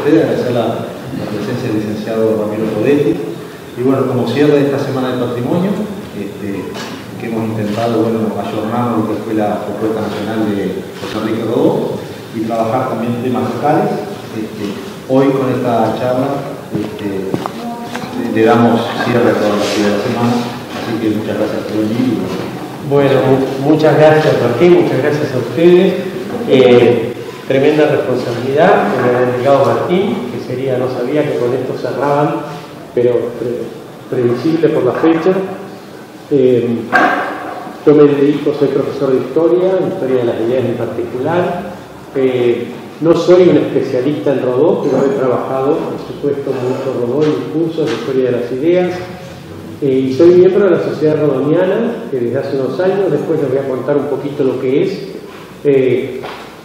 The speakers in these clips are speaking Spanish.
ustedes, agradecer la presencia del licenciado Ramiro Podetti. Y bueno, como cierre de esta Semana del Patrimonio, que hemos intentado ayornar lo que fue la propuesta nacional de José Enrique Rodó y trabajar también temas locales. Hoy con esta charla le damos cierre a toda la actividad de la semana, así que muchas gracias por venir. Bueno, muchas gracias Martín, muchas gracias a ustedes. Tremenda responsabilidad que me ha entregado Martín, que sería, no sabía que con esto cerraban, pero previsible por la fecha. Yo me dedico, soy profesor de historia de las ideas en particular. No soy un especialista en Rodó, pero he trabajado, por supuesto, mucho Rodó en cursos de historia de las ideas. Y soy miembro de la Sociedad Rodoniana, que desde hace unos años, después les voy a contar un poquito lo que es.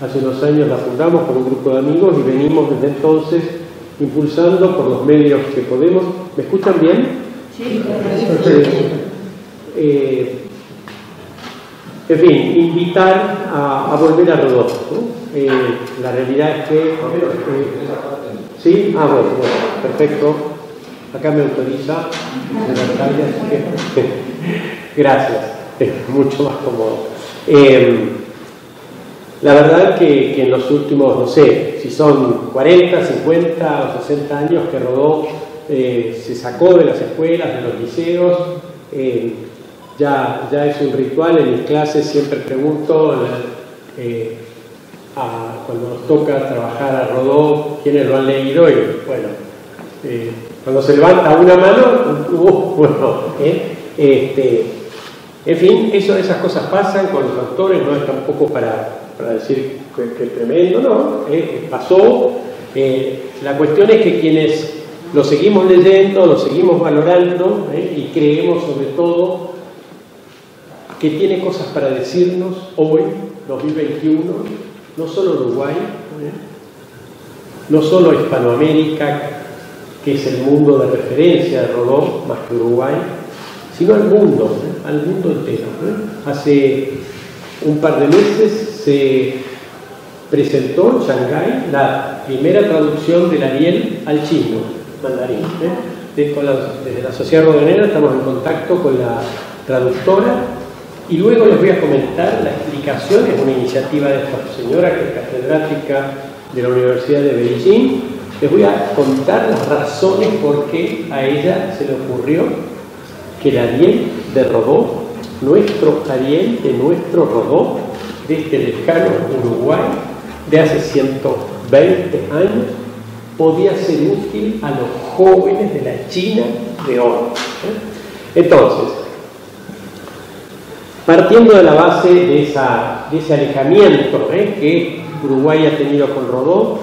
Hace unos años la fundamos con un grupo de amigos y venimos desde entonces impulsando por los medios que podemos. ¿Me escuchan bien? Sí, en fin, invitar a volver a Rodó, ¿no? La realidad es que... ¿sí? Bueno, perfecto. Acá me autoriza el alcalde, así que gracias, es mucho más cómodo. La verdad que en los últimos, no sé, si son 40, 50 o 60 años que Rodó se sacó de las escuelas, de los liceos, ya es un ritual. En mis clases siempre pregunto, cuando nos toca trabajar a Rodó, ¿quiénes lo han leído? Y bueno, cuando se levanta una mano, en fin, esas cosas pasan con los autores, no es tampoco para decir que es tremendo, no, pasó. La cuestión es que quienes lo seguimos leyendo, lo seguimos valorando, y creemos sobre todo que tiene cosas para decirnos hoy, 2021, no solo Uruguay, no solo Hispanoamérica, que es el mundo de referencia de Rodó, más que Uruguay, sino al mundo entero. Hace un par de meses se presentó en Shanghái la primera traducción del Ariel al chino, mandarín. Desde la Sociedad Rodoniana estamos en contacto con la traductora y luego les voy a comentar la explicación. Es una iniciativa de esta señora que es catedrática de la Universidad de Beijing. Les voy a contar las razones por qué a ella se le ocurrió que el Ariel de Rodó, nuestro Ariel de nuestro Rodó, de este lejano Uruguay, de hace 120 años, podía ser útil a los jóvenes de la China de hoy. Entonces, partiendo de la base de ese alejamiento que Uruguay ha tenido con Rodó,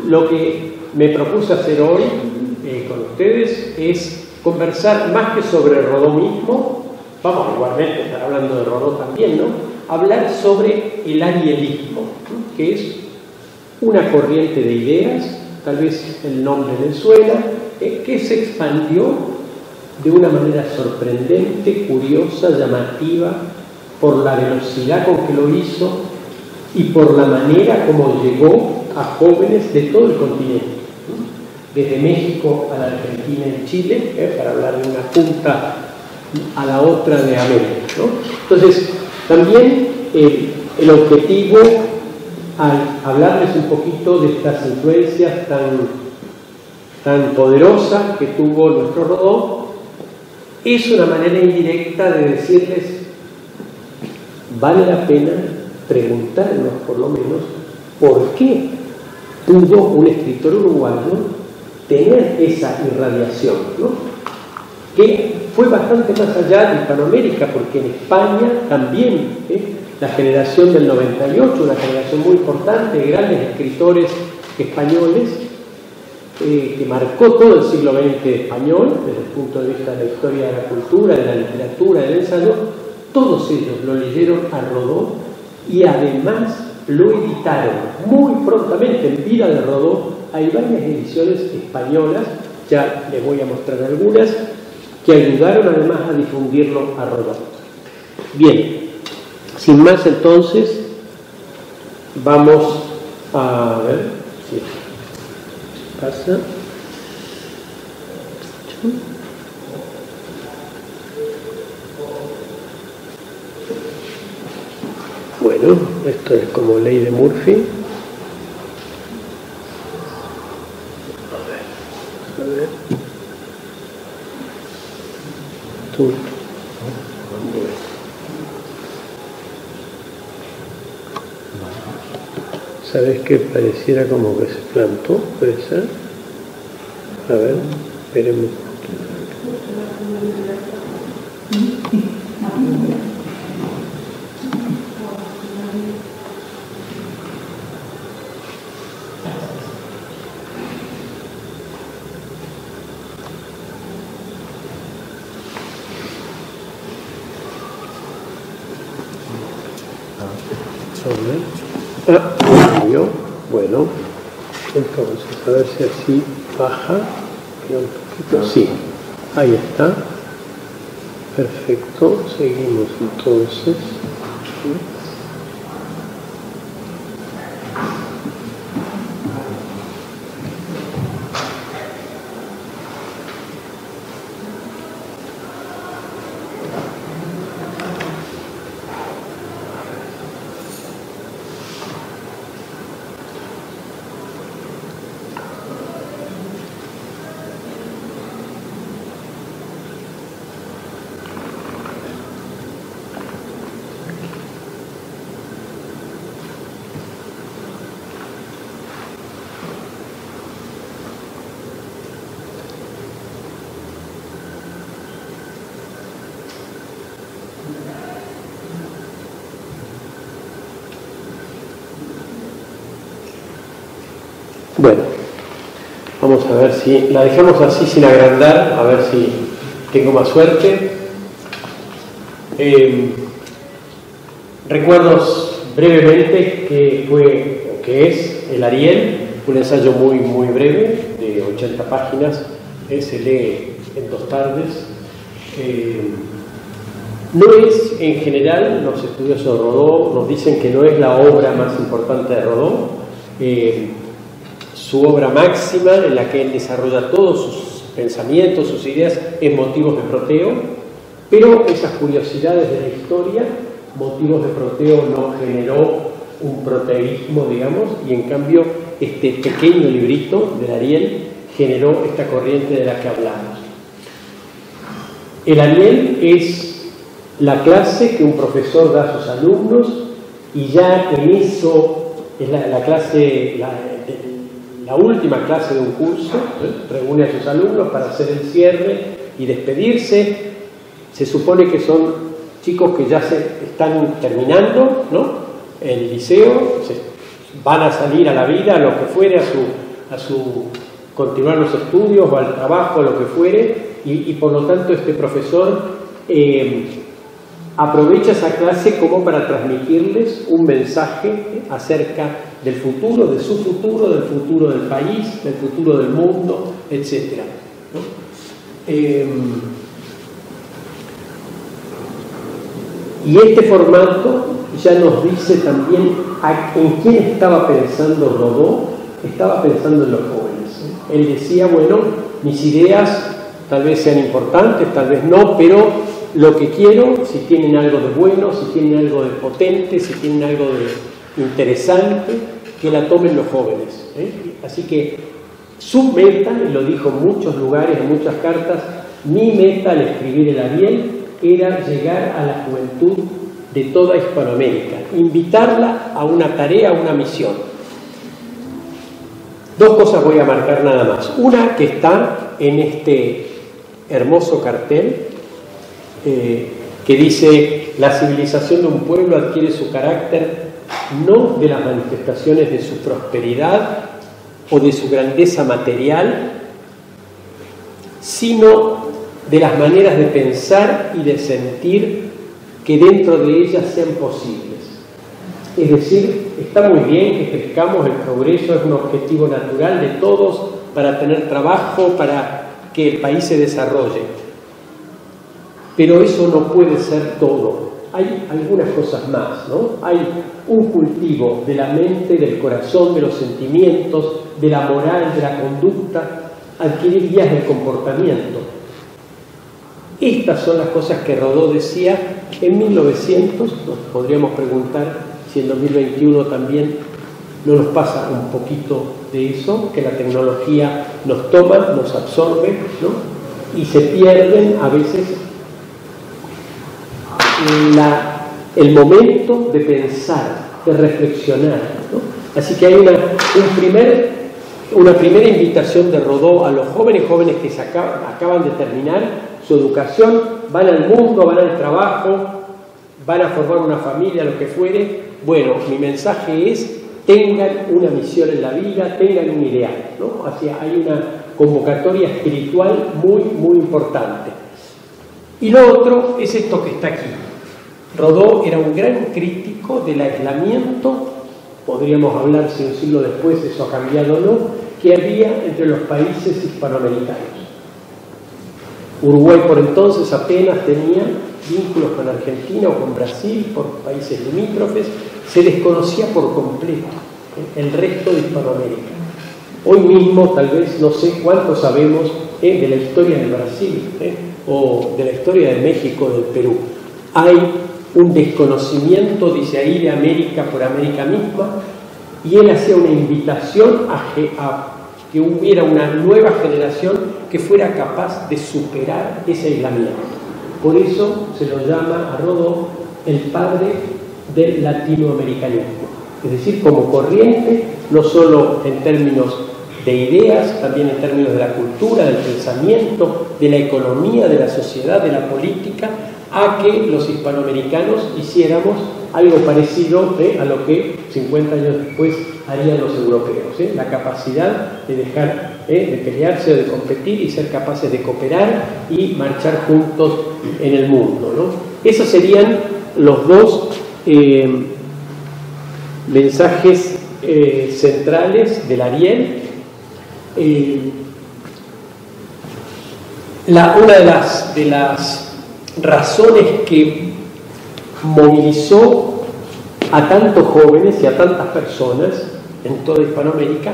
lo que me propuse hacer hoy con ustedes es conversar más que sobre Rodó mismo. Vamos igualmente a estar hablando de Rodó también, ¿no? Hablar sobre el arielismo, ¿no? Que es una corriente de ideas, tal vez el nombre les suena, que se expandió de una manera sorprendente, curiosa, llamativa, por la velocidad con que lo hizo y por la manera como llegó a jóvenes de todo el continente, ¿no? Desde México a la Argentina y Chile, para hablar de una punta a la otra de América, ¿no? Entonces, también el objetivo, al hablarles un poquito de estas influencias tan poderosas que tuvo nuestro Rodó, es una manera indirecta de decirles, vale la pena preguntarnos por lo menos por qué pudo un escritor uruguayo tener esa irradiación, ¿no? Que fue bastante más allá de Hispanoamérica, porque en España también, la generación del 98, una generación muy importante de grandes escritores españoles, que marcó todo el siglo XX español, desde el punto de vista de la historia de la cultura, de la literatura, del ensayo, todos ellos lo leyeron a Rodó y además lo editaron muy prontamente en vida de Rodó. Hay varias ediciones españolas, ya les voy a mostrar algunas, que ayudaron además a difundirlo a Rodó. Bien, sin más entonces, vamos a ver. Sí. pasa? Bueno, esto es como ley de Murphy. A ver. Tú. ¿Sabes qué? Pareciera como que se plantó, puede ser. A ver, esperemos. Bueno, entonces a ver si así baja un poquito. Sí, ahí está. Perfecto, seguimos entonces. Bueno, vamos a ver si la dejamos así sin agrandar, a ver si tengo más suerte. Recuerdos brevemente que es el Ariel, un ensayo muy breve, de 80 páginas, se lee en 2 tardes. No es, en general, los estudiosos de Rodó nos dicen que no es la obra más importante de Rodó. Su obra máxima, en la que él desarrolla todos sus pensamientos, sus ideas, es Motivos de Proteo, pero esas curiosidades de la historia, Motivos de Proteo no generó un proteísmo, digamos, y en cambio este pequeño librito de Ariel generó esta corriente de la que hablamos. El Ariel es la clase que un profesor da a sus alumnos, y ya en eso es la última clase de un curso, reúne a sus alumnos para hacer el cierre y despedirse. Se supone que son chicos que ya se están terminando, ¿no?, el liceo, van a salir a la vida, a lo que fuere, a su continuar los estudios o al trabajo, a lo que fuere, y por lo tanto este profesor aprovecha esa clase como para transmitirles un mensaje acerca del futuro, de su futuro, del futuro del país, del futuro del mundo, etc., ¿no? Y este formato ya nos dice también en quién estaba pensando Rodó. Estaba pensando en los jóvenes. Él decía, bueno, mis ideas tal vez sean importantes, tal vez no, pero lo que quiero, si tienen algo de bueno, si tienen algo de potente, si tienen algo de interesante, que la tomen los jóvenes. Así que su meta, y lo dijo en muchos lugares, en muchas cartas, mi meta al escribir el Ariel era llegar a la juventud de toda Hispanoamérica, invitarla a una tarea, a una misión. 2 cosas voy a marcar nada más. Una que está en este hermoso cartel, que dice: la civilización de un pueblo adquiere su carácter no de las manifestaciones de su prosperidad o de su grandeza material, sino de las maneras de pensar y de sentir que dentro de ellas sean posibles. Es decir, está muy bien que crezcamos, el progreso es un objetivo natural de todos para tener trabajo, para que el país se desarrolle. Pero eso no puede ser todo. Hay algunas cosas más, ¿no? Hay un cultivo de la mente, del corazón, de los sentimientos, de la moral, de la conducta, adquirir guías del comportamiento. Estas son las cosas que Rodó decía en 1900. Nos podríamos preguntar si en 2021 también no nos pasa un poquito de eso, que la tecnología nos toma, nos absorbe, ¿no? Y se pierden a veces el momento de pensar, de reflexionar, ¿no? Así que hay una primera invitación de Rodó a los jóvenes que acaban de terminar su educación, van al mundo, van al trabajo, van a formar una familia, lo que fuere. Bueno, mi mensaje es: tengan una misión en la vida, tengan un ideal, ¿no? Así hay una convocatoria espiritual muy, muy importante. Y lo otro es esto que está aquí. Rodó era un gran crítico del aislamiento, podríamos hablar si un siglo después eso ha cambiado o no, que había entre los países hispanoamericanos. Uruguay por entonces apenas tenía vínculos con Argentina o con Brasil, por países limítrofes, se desconocía por completo el resto de Hispanoamérica. Hoy mismo tal vez no sé cuánto sabemos de la historia del Brasil o de la historia de México, del Perú. Hay un desconocimiento, dice ahí, de América por América misma, y él hacía una invitación a que hubiera una nueva generación que fuera capaz de superar ese aislamiento. Por eso se lo llama a Rodó el padre del latinoamericanismo, es decir, como corriente, no solo en términos de ideas, también en términos de la cultura, del pensamiento, de la economía, de la sociedad, de la política, a que los hispanoamericanos hiciéramos algo parecido a lo que 50 años después harían los europeos, la capacidad de dejar de pelearse o de competir y ser capaces de cooperar y marchar juntos en el mundo, ¿no? Esos serían los dos mensajes centrales del Ariel. Una de las razones que movilizó a tantos jóvenes y a tantas personas en toda Hispanoamérica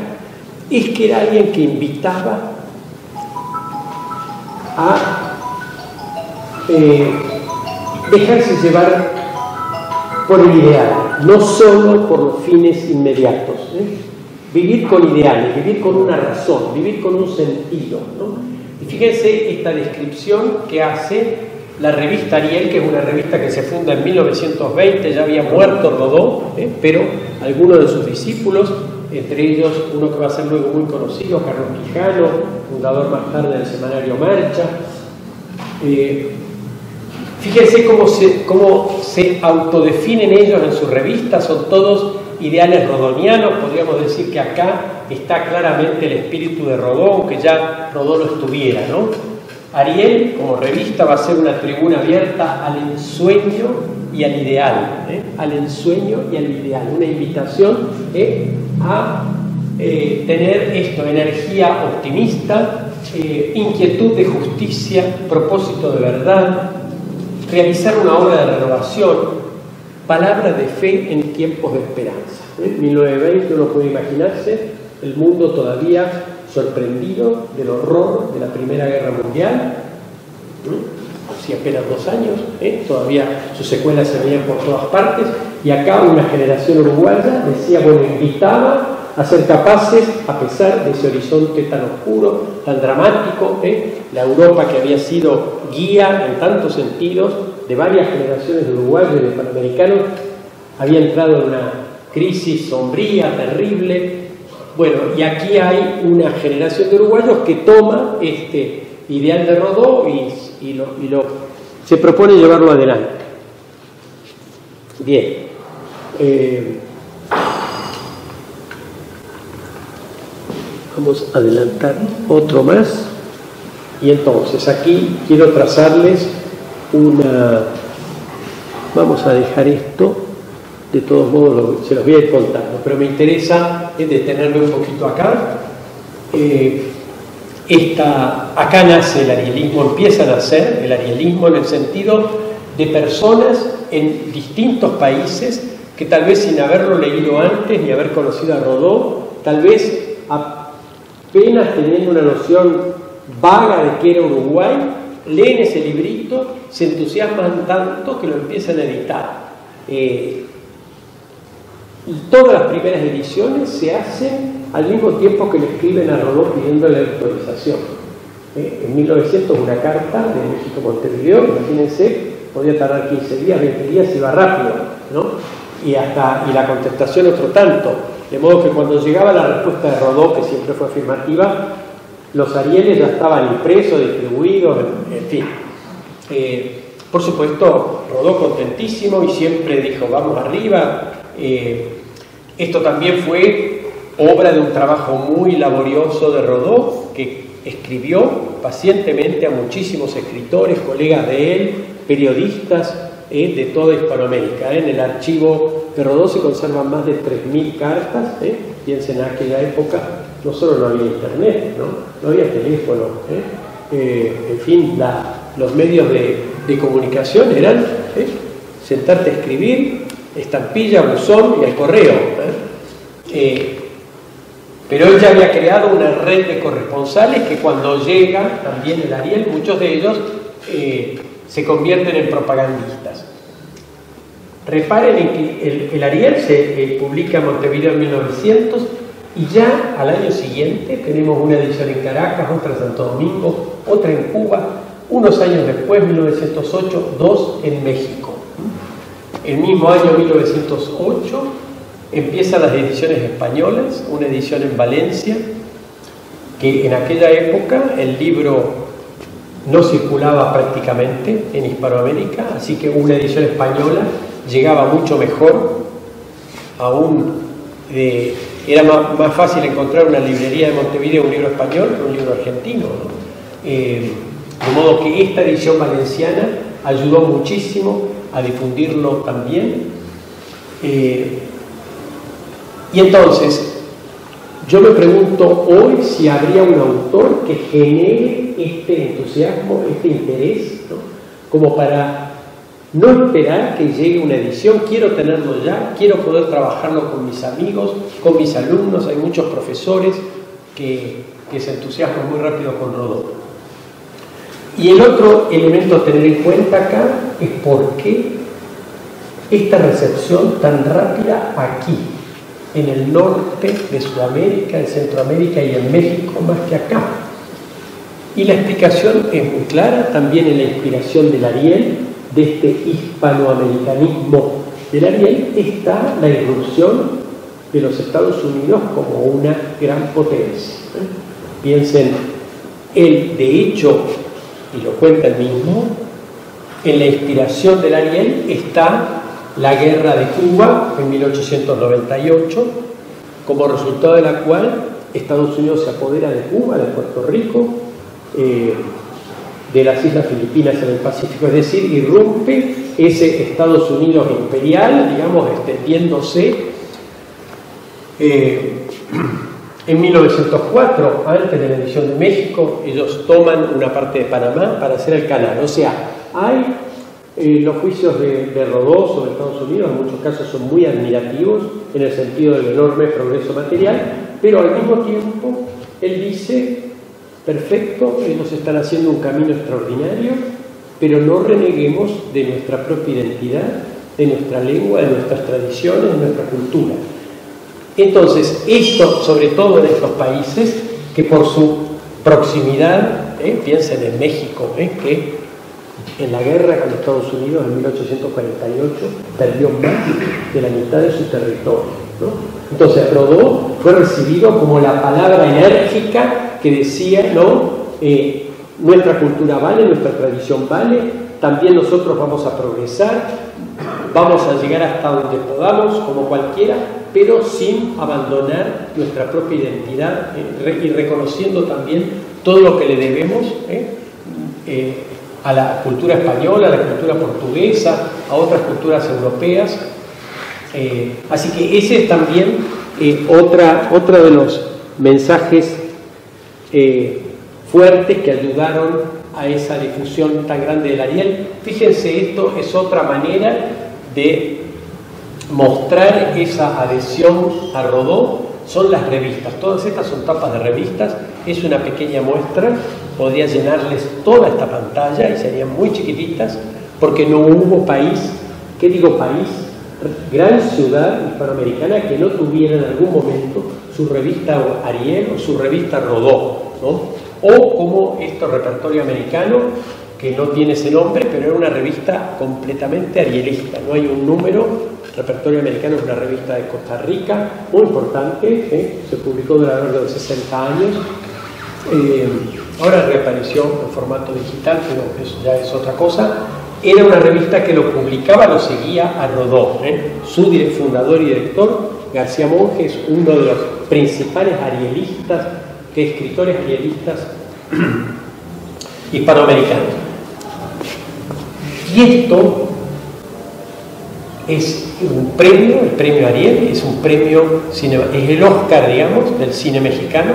es que era alguien que invitaba a dejarse llevar por el ideal, no solo por los fines inmediatos, vivir con ideales, vivir con una razón, vivir con un sentido, ¿no? Y fíjense esta descripción que hace la revista Ariel, que es una revista que se funda en 1920, ya había muerto Rodó, pero algunos de sus discípulos, entre ellos uno que va a ser luego muy conocido, Carlos Quijano, fundador más tarde del semanario Marcha. Fíjense cómo se autodefinen ellos en su revista, son todos ideales rodonianos. Podríamos decir que acá está claramente el espíritu de Rodó, aunque ya Rodó no estuviera, ¿no? Ariel, como revista, va a ser una tribuna abierta al ensueño y al ideal, al ensueño y al ideal, una invitación a tener esto, energía optimista, inquietud de justicia, propósito de verdad, realizar una obra de renovación, palabra de fe en tiempos de esperanza. 1920, uno puede imaginarse el mundo todavía sorprendido del horror de la Primera Guerra Mundial, hacía apenas 2 años, todavía sus secuelas se veían por todas partes, y acá una generación uruguaya decía, bueno, invitaba a ser capaces, a pesar de ese horizonte tan oscuro, tan dramático, la Europa que había sido guía en tantos sentidos de varias generaciones de uruguayos y de panamericanos, había entrado en una crisis sombría, terrible. Bueno, y aquí hay una generación de uruguayos que toma este ideal de Rodó y se propone llevarlo adelante. Bien. Vamos a adelantar otro más. Y entonces aquí quiero trazarles vamos a dejar esto. De todos modos, se los voy a ir contando, pero me interesa detenerme un poquito acá. Acá nace el arielismo, empieza a nacer el arielismo en el sentido de personas en distintos países que tal vez sin haberlo leído antes ni haber conocido a Rodó, tal vez apenas teniendo una noción vaga de qué era Uruguay, leen ese librito, se entusiasman tanto que lo empiezan a editar. Y todas las primeras ediciones se hacen al mismo tiempo que le escriben a Rodó pidiéndole autorización. En 1900 una carta de México a Montevideo, imagínense, podía tardar 15 días, 20 días, iba rápido, ¿no? Y la contestación otro tanto. De modo que cuando llegaba la respuesta de Rodó, que siempre fue afirmativa, los Arieles ya estaban impresos, distribuidos, en fin. Por supuesto, Rodó contentísimo y siempre dijo, vamos arriba. Esto también fue obra de un trabajo muy laborioso de Rodó, que escribió pacientemente a muchísimos escritores, colegas de él, periodistas de toda Hispanoamérica. En el archivo de Rodó se conservan más de 3.000 cartas. Piensen, en aquella época no solo no había internet, no había teléfono, en fin, los medios de comunicación eran sentarte a escribir, estampilla, buzón y el correo. Pero él ya había creado una red de corresponsales que cuando llega también el Ariel, muchos de ellos se convierten en propagandistas. Reparen en que el Ariel se publica en Montevideo en 1900 y ya al año siguiente tenemos una edición en Caracas, otra en Santo Domingo, otra en Cuba, unos años después, 1908, 2 en México. El mismo año 1908 empiezan las ediciones españolas, una edición en Valencia, que en aquella época el libro no circulaba prácticamente en Hispanoamérica, así que una edición española llegaba mucho mejor, aún era más fácil encontrar una librería de Montevideo un libro español que un libro argentino, ¿no? De modo que esta edición valenciana ayudó muchísimo a difundirlo también. Y entonces, yo me pregunto hoy si habría un autor que genere este entusiasmo, este interés, ¿no? Como para no esperar que llegue una edición, quiero tenerlo ya, quiero poder trabajarlo con mis amigos, con mis alumnos. Hay muchos profesores que se entusiasman muy rápido con Rodó. Y el otro elemento a tener en cuenta acá es por qué esta recepción tan rápida aquí, en el norte de Sudamérica, en Centroamérica y en México más que acá. Y la explicación es muy clara, también en la inspiración del Ariel, de este hispanoamericanismo del Ariel, está la irrupción de los Estados Unidos como una gran potencia. Piensen, él de hecho, y lo cuenta él mismo, en la inspiración del Ariel está la guerra de Cuba en 1898, como resultado de la cual Estados Unidos se apodera de Cuba, de Puerto Rico, de las Islas Filipinas en el Pacífico, es decir, irrumpe ese Estados Unidos imperial, digamos, extendiéndose. En 1904, antes de la edición de México, ellos toman una parte de Panamá para hacer el canal. O sea, hay los juicios de Rodó sobre Estados Unidos, en muchos casos son muy admirativos en el sentido del enorme progreso material, pero al mismo tiempo él dice, perfecto, ellos están haciendo un camino extraordinario, pero no reneguemos de nuestra propia identidad, de nuestra lengua, de nuestras tradiciones, de nuestra cultura. Entonces, esto, sobre todo en estos países, que por su proximidad, piensen en México, que en la guerra con Estados Unidos en 1848 perdió más de la mitad de su territorio, ¿no? Entonces, Rodó fue recibido como la palabra enérgica que decía, ¿no? Nuestra cultura vale, nuestra tradición vale, también nosotros vamos a progresar, vamos a llegar hasta donde podamos, como cualquiera, pero sin abandonar nuestra propia identidad y reconociendo también todo lo que le debemos a la cultura española, a la cultura portuguesa, a otras culturas europeas. Así que ese es también otro de los mensajes fuertes que ayudaron a esa difusión tan grande del Ariel. Fíjense, esto es otra manera de mostrar esa adhesión a Rodó son las revistas. Todas estas son tapas de revistas, es una pequeña muestra, podría llenarles toda esta pantalla y serían muy chiquititas, porque no hubo país, ¿qué digo país? Gran ciudad hispanoamericana que no tuviera en algún momento su revista Ariel o su revista Rodó, ¿no? O como este repertorio americano, que no tiene ese nombre, pero era una revista completamente arielista, no hay un número. Repertorio Americano es una revista de Costa Rica, muy importante, se publicó durante a lo largo de 60 años. Ahora reapareció en formato digital, pero eso ya es otra cosa. Era una revista que lo publicaba, lo seguía a Rodó. Su fundador y director, García Monge, es uno de los principales arielistas, escritores arielistas hispanoamericanos. Y esto es un premio, el premio Ariel, es un premio, es el Oscar, digamos, del cine mexicano.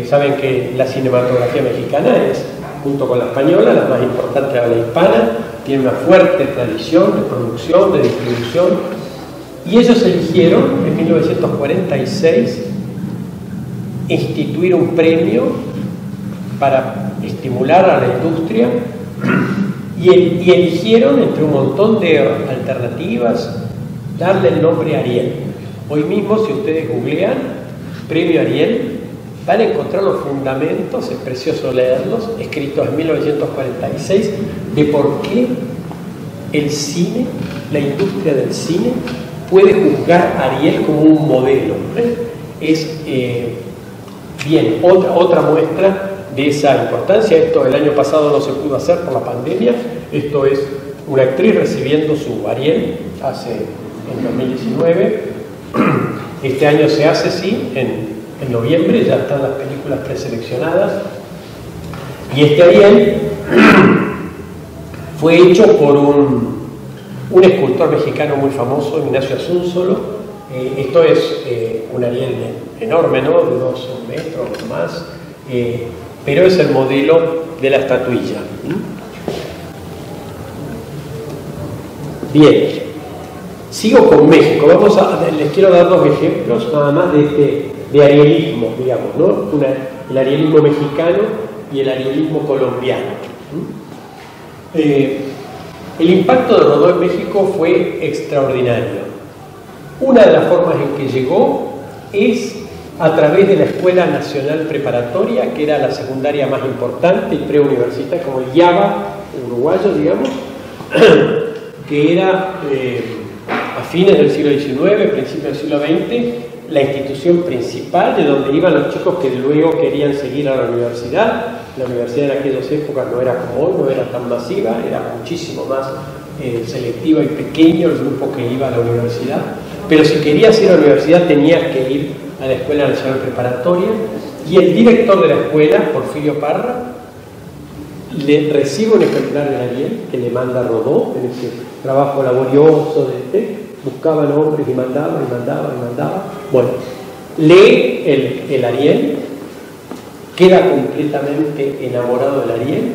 Saben que la cinematografía mexicana es, junto con la española, la más importante de habla hispana, tiene una fuerte tradición de producción, de distribución, y ellos eligieron en 1946 instituir un premio para estimular a la industria. Y eligieron, entre un montón de alternativas, darle el nombre Ariel. Hoy mismo, si ustedes googlean Premio Ariel, van a encontrar los fundamentos, es precioso leerlos, escritos en 1946, de por qué el cine, la industria del cine, puede juzgar a Ariel como un modelo. Es, bien, otra muestra de esa importancia. Esto el año pasado no se pudo hacer por la pandemia. Esto es una actriz recibiendo su Ariel en 2019. Este año se hace, sí, en noviembre, ya están las películas preseleccionadas. Y este Ariel fue hecho por un escultor mexicano muy famoso, Ignacio Asúnzolo. Esto es un Ariel enorme, ¿no? De 2 metros o más. Pero es el modelo de la estatuilla. Bien, sigo con México. Les quiero dar 2 ejemplos nada más de arielismo, digamos, ¿no? El arielismo mexicano y el arielismo colombiano. El impacto de Rodó en México fue extraordinario. Una de las formas en que llegó es a través de la Escuela Nacional Preparatoria, que era la secundaria más importante y preuniversitaria, como el IABA uruguayo, digamos, que era a fines del siglo XIX, principios del siglo XX, la institución principal de donde iban los chicos que luego querían seguir a la universidad. La universidad en aquellas épocas no era como hoy, no era tan masiva, era muchísimo más selectiva y pequeño el grupo que iba a la universidad. Pero si querías ir a la universidad tenías que ir a la Escuela Nacional Preparatoria, y el director de la escuela, Porfirio Parra, le recibe un ejemplar de Ariel que le manda a Rodó en ese trabajo laborioso buscaba nombres y mandaba. Bueno, lee el Ariel, queda completamente enamorado del Ariel.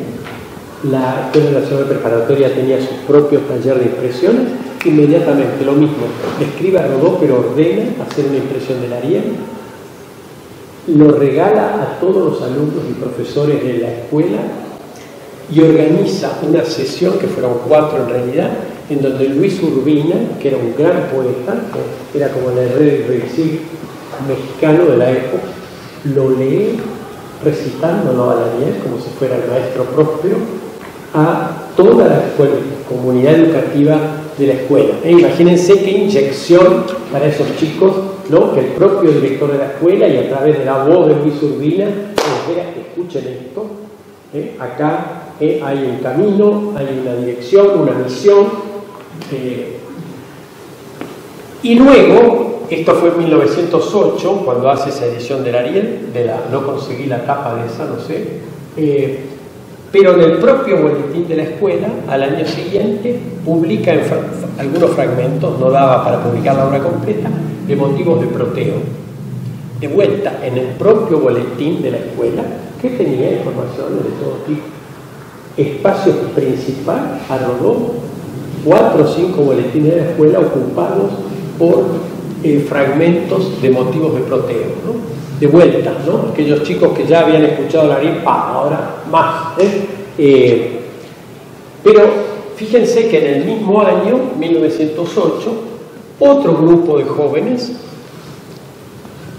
La Escuela Nacional Preparatoria tenía su propio taller de impresiones. Inmediatamente lo mismo, le escribe a Rodó, pero ordena hacer una impresión del Ariel, lo regala a todos los alumnos y profesores de la escuela y organiza una sesión, que fueron 4 en realidad, en donde Luis Urbina, que era un gran poeta, que era como el Reducir mexicano de la época, lo lee recitándolo al Ariel como si fuera el maestro Próspero a toda la escuela, comunidad educativa de la escuela. Imagínense qué inyección para esos chicos, ¿no? Que el propio director de la escuela, y a través de la voz de Luis Urbina, escuchen esto, acá hay un camino, hay una dirección, una misión, y luego, esto fue en 1908, cuando hace esa edición del Ariel, no conseguí la tapa de esa, no sé, pero en el propio boletín de la escuela, al año siguiente, publica algunos fragmentos, no daba para publicar la obra completa, de motivos de proteo. De vuelta, en el propio boletín de la escuela, que tenía informaciones de todo tipo. Espacio principal, a Rodó, 4 o 5 boletines de la escuela ocupados por fragmentos de motivos de Proteo, ¿no? De vuelta, ¿no? Aquellos chicos que ya habían escuchado la Ariel, ahora más. Pero fíjense que en el mismo año, 1908, otro grupo de jóvenes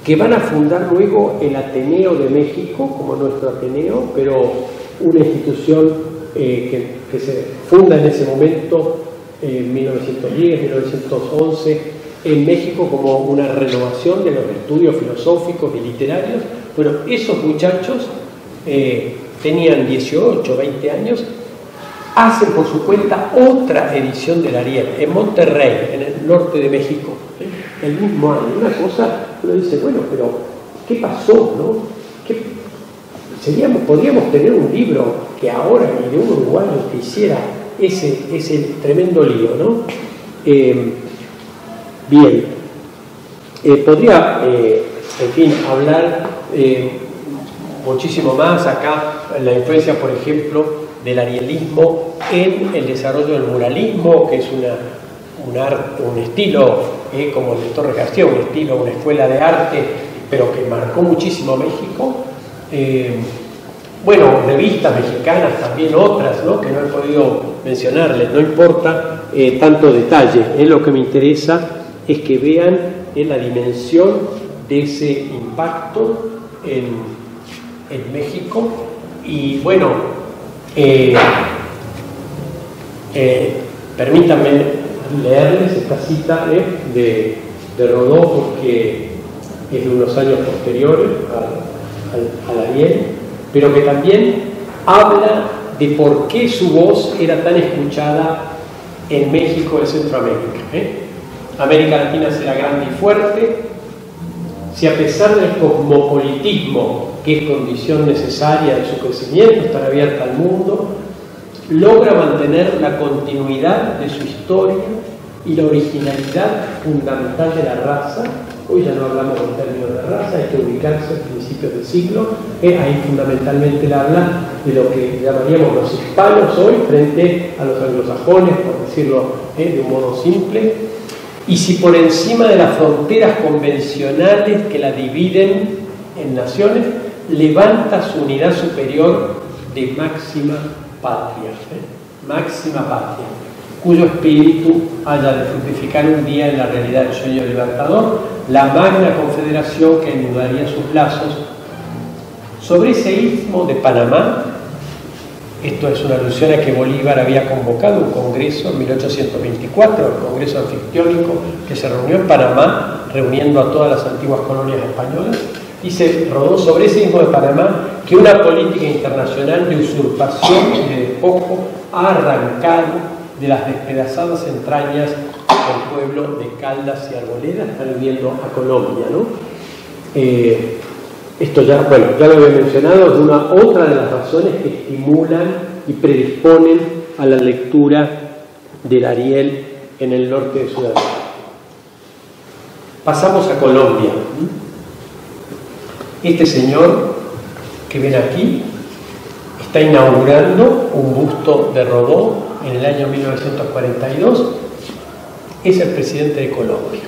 que van a fundar luego el Ateneo de México, como nuestro Ateneo, pero una institución que se funda en ese momento, en 1910, 1911, en México como una renovación de los estudios filosóficos y literarios. Bueno, esos muchachos tenían 18, 20 años, hacen por su cuenta otra edición del Ariel, en Monterrey, en el norte de México, el mismo año. Una cosa, uno dice, bueno, pero ¿qué pasó, no? Podríamos tener un libro que ahora, ni de un uruguayo que hiciera ese tremendo lío, ¿no? Bien, podría, en fin, hablar muchísimo más acá, la influencia, por ejemplo, del arielismo en el desarrollo del muralismo, que es un estilo, como el de Torres García, un estilo, una escuela de arte, pero que marcó muchísimo a México. Bueno, revistas mexicanas también, otras, ¿no?, que no he podido mencionarles, no importa tanto detalle. Lo que me interesa es que vean la dimensión de ese impacto en México. Y bueno, permítanme leerles esta cita de Rodó, porque es de unos años posteriores al Ariel, pero que también habla de por qué su voz era tan escuchada en México y Centroamérica. América Latina será grande y fuerte si, a pesar del cosmopolitismo, que es condición necesaria de su crecimiento, estar abierta al mundo, logra mantener la continuidad de su historia y la originalidad fundamental de la raza. Hoy ya no hablamos en términos de raza, hay que ubicarse a principios del siglo. Ahí fundamentalmente él habla de lo que llamaríamos los hispanos hoy frente a los anglosajones, por decirlo de un modo simple. Y si por encima de las fronteras convencionales que la dividen en naciones, levanta su unidad superior de máxima patria, cuyo espíritu haya de fructificar un día en la realidad del sueño libertador, la magna confederación que anudaría sus lazos. Sobre ese istmo de Panamá, esto es una alusión a que Bolívar había convocado un congreso en 1824, el Congreso Anfictiónico, que se reunió en Panamá, reuniendo a todas las antiguas colonias españolas. Dice Rodó sobre ese istmo de Panamá que una política internacional de usurpación y de despojo ha arrancado de las despedazadas entrañas del pueblo de Caldas y Arboleda. Están viendo a Colombia, ¿no? Esto ya, bueno, ya lo había mencionado, es otra de las razones que estimulan y predisponen a la lectura del Ariel en el norte de Sudamérica. Pasamos a Colombia. Este señor que ven aquí está inaugurando un busto de Rodó en el año 1942. Es el presidente de Colombia.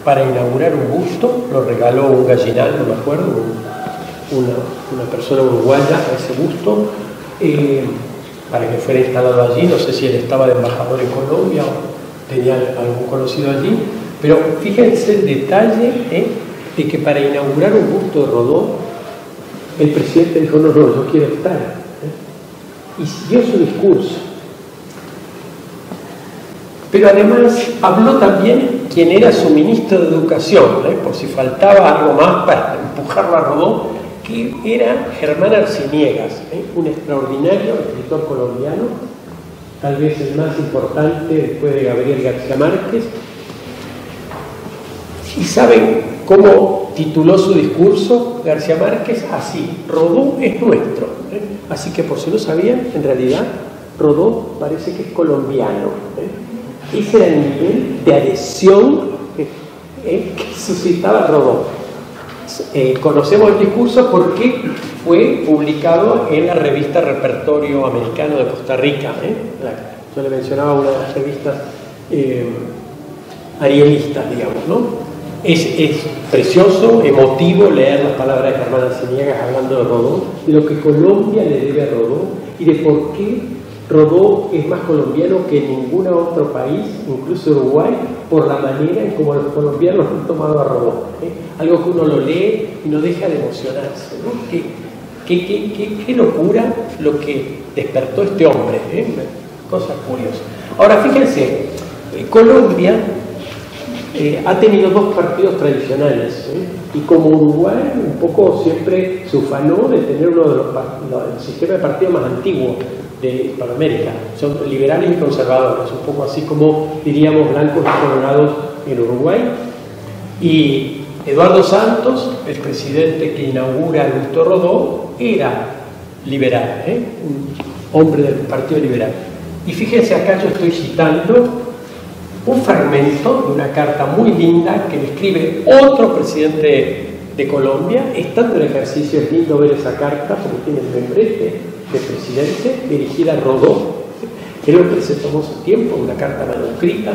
Para inaugurar un busto lo regaló un gallinal, no me acuerdo, una persona uruguaya a ese busto, para que fuera instalado allí. No sé si él estaba de embajador en Colombia o tenía algún conocido allí, pero fíjense el detalle de que para inaugurar un busto de Rodó, el presidente dijo, no, yo quiero estar, y dio su discurso. Pero además habló también quien era su ministro de Educación, por si faltaba algo más para empujarlo a Rodó, que era Germán Arciniegas, un extraordinario escritor colombiano, tal vez el más importante después de Gabriel García Márquez. ¿Y saben cómo tituló su discurso García Márquez? Así: Rodó es nuestro. Así que, por si no sabían, en realidad Rodó parece que es colombiano. Ese era el nivel de adhesión que suscitaba Rodó. Conocemos el discurso porque fue publicado en la revista Repertorio Americano de Costa Rica. Yo le mencionaba una de las revistas arielista, digamos, ¿no? Es precioso, emotivo leer las palabras de Germán Arciniaga hablando de Rodó, de lo que Colombia le debe a Rodó y de por qué Rodó es más colombiano que ningún otro país, incluso Uruguay, por la manera en cómo los colombianos han tomado a Rodó. Algo que uno lo lee y no deja de emocionarse, ¿no? Qué locura lo que despertó este hombre, cosa curiosa. Ahora fíjense, Colombia ha tenido dos partidos tradicionales, y como Uruguay un poco siempre se ufanó de tener uno de el sistema de partidos más antiguo de Hispanoamérica. Son liberales y conservadores, un poco así como diríamos blancos y colorados en Uruguay. Y Eduardo Santos, el presidente que inaugura Augusto Rodó, era liberal, un hombre del Partido Liberal. Y fíjense, acá yo estoy citando un fragmento de una carta muy linda que le escribe otro presidente de Colombia. Estando en ejercicio es lindo ver esa carta porque tiene el membrete de presidente dirigida a Rodó, que es lo que se tomó su tiempo, una carta manuscrita.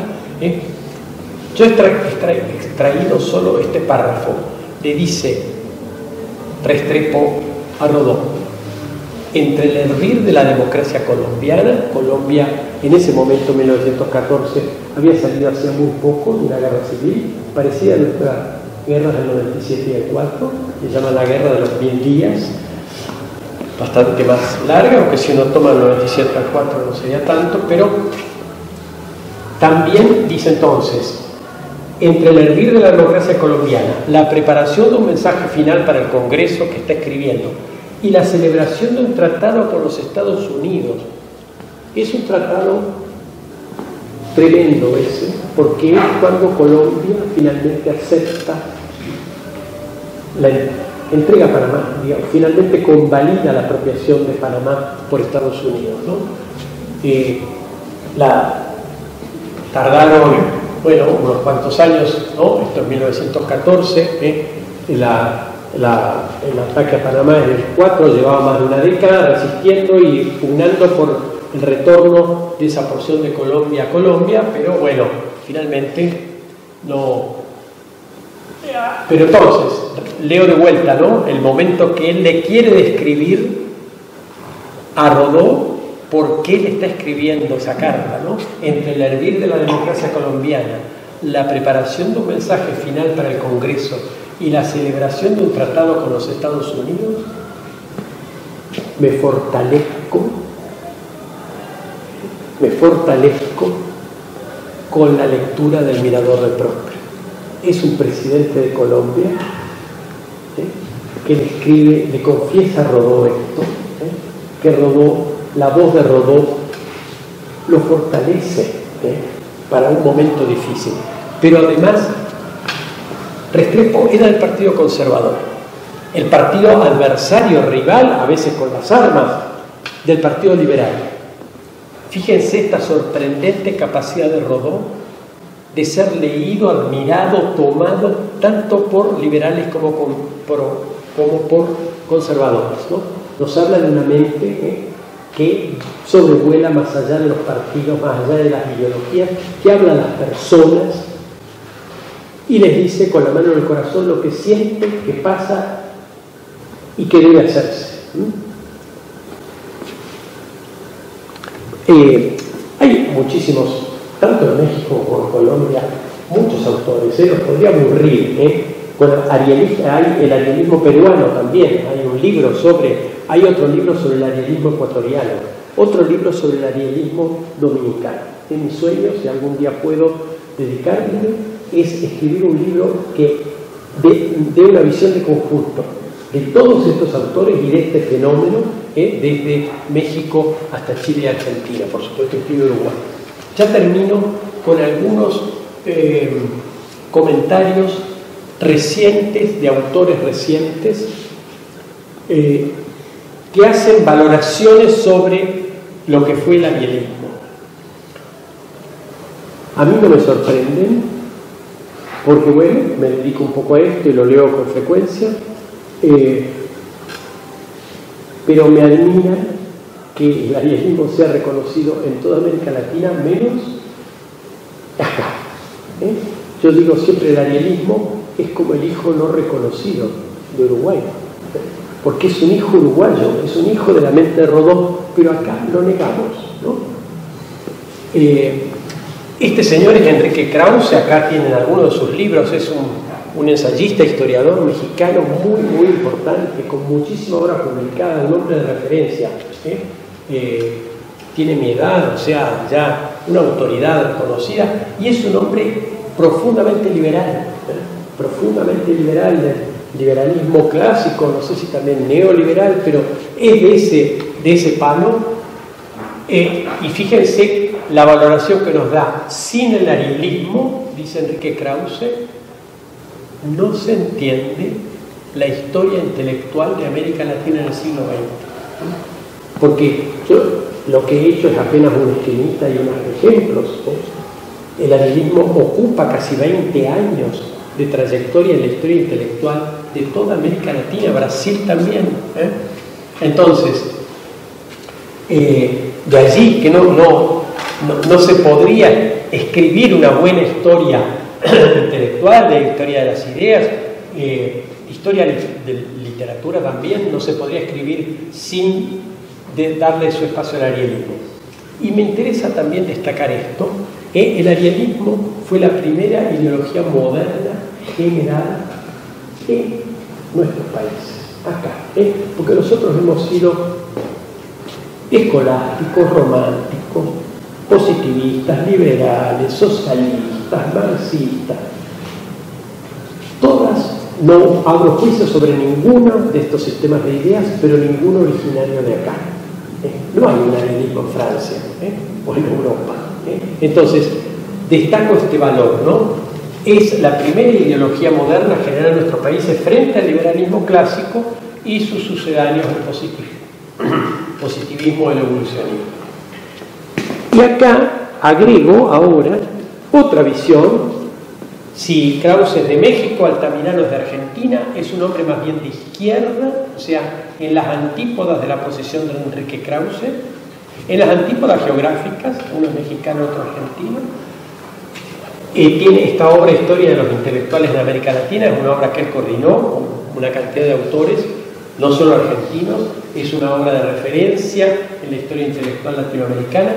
Yo he extraído solo este párrafo. Le dice Restrepo a Rodó: entre el hervir de la democracia colombiana, Colombia en ese momento, 1914, había salido hacía muy poco de una guerra civil, parecida a nuestra guerra del 97 y el 4, se llama la guerra de los 1000 días, bastante más larga, aunque si uno toma el 97 al 4 no sería tanto, pero también dice entonces, entre el hervir de la democracia colombiana, la preparación de un mensaje final para el Congreso que está escribiendo y la celebración de un tratado con los Estados Unidos. Es un tratado tremendo ese, porque es cuando Colombia finalmente acepta la entrega a Panamá, digamos, finalmente convalida la apropiación de Panamá por Estados Unidos, ¿no? Tardaron, bueno, unos cuantos años, ¿no? Esto es 1914, el ataque a Panamá en el 4 llevaba más de una década resistiendo y pugnando por el retorno de esa porción de Colombia a Colombia, pero bueno, finalmente no. Pero entonces, leo de vuelta, ¿no? El momento que él le quiere describir a Rodó, por qué le está escribiendo esa carta, ¿no? Entre el hervir de la democracia colombiana, la preparación de un mensaje final para el Congreso y la celebración de un tratado con los Estados Unidos, me fortalezco con la lectura del Mirador de Próspero. Es un presidente de Colombia que le escribe, le confiesa a Rodó esto, que Rodó, la voz de Rodó lo fortalece para un momento difícil. Pero además, Restrepo era del Partido Conservador, el partido adversario, rival, a veces con las armas, del Partido Liberal. Fíjense esta sorprendente capacidad de Rodó de ser leído, admirado, tomado tanto por liberales como por conservadores, ¿no? Nos habla de una mente que sobrevuela más allá de los partidos, más allá de las ideologías, que habla a las personas y les dice con la mano en el corazón lo que siente, que pasa y que debe hacerse. Hay muchísimos, tanto en México como en Colombia, muchos autores, los podría aburrir, Bueno, hay el arielismo peruano también, hay otro libro sobre el arielismo ecuatoriano, otro libro sobre el arielismo dominicano. En mis sueños, si algún día puedo dedicarme, es escribir un libro que dé una visión de conjunto de todos estos autores y de este fenómeno, desde México hasta Chile y Argentina, por supuesto incluido Uruguay. Ya termino con algunos comentarios recientes, de autores recientes, que hacen valoraciones sobre lo que fue el arielismo. A mí no me sorprenden, porque bueno, me dedico un poco a esto y lo leo con frecuencia, pero me admira que el arielismo sea reconocido en toda América Latina, menos acá. Yo digo siempre, el arielismo es como el hijo no reconocido de Uruguay, porque es un hijo uruguayo, es un hijo de la mente de Rodó, pero acá lo negamos, ¿no? Este señor es Enrique Krause, acá tienen algunos de sus libros, es un ensayista, historiador mexicano muy, muy importante, con muchísima obra publicada, un hombre de referencia, tiene mi edad, o sea, ya una autoridad conocida, y es un hombre profundamente liberal, del liberalismo clásico, no sé si también neoliberal, pero es de ese palo. Y fíjense la valoración que nos da: sin el arielismo, dice Enrique Krause, no se entiende la historia intelectual de América Latina en el siglo XX. Porque yo lo que he hecho es apenas una esquinita y unos ejemplos. El arielismo ocupa casi 20 años de trayectoria en la historia intelectual de toda América Latina, Brasil también. Entonces, de allí que no se podría escribir una buena historia intelectual, de historia de las ideas, historia de literatura también, no se podría escribir sin darle su espacio al arielismo. Y me interesa también destacar esto: el arielismo fue la primera ideología moderna generada en nuestros países, acá, porque nosotros hemos sido escolásticos, románticos, positivistas, liberales, socialistas, marxistas. Todas, no abro juicio sobre ninguno de estos sistemas de ideas, pero ninguno originario de acá. No hay un arielismo en Francia o en Europa. Entonces, destaco este valor, ¿no? Es la primera ideología moderna generada en nuestros países frente al liberalismo clásico y sus sucedáneos del positivismo del evolucionismo. Y acá agrego ahora otra visión. Si Krause es de México, Altamirano es de Argentina, es un hombre más bien de izquierda, o sea, en las antípodas de la posición de Enrique Krause, en las antípodas geográficas, uno es mexicano, otro argentino. Tiene esta obra, Historia de los Intelectuales de América Latina, es una obra que él coordinó con una cantidad de autores, no solo argentinos, es una obra de referencia en la historia intelectual latinoamericana.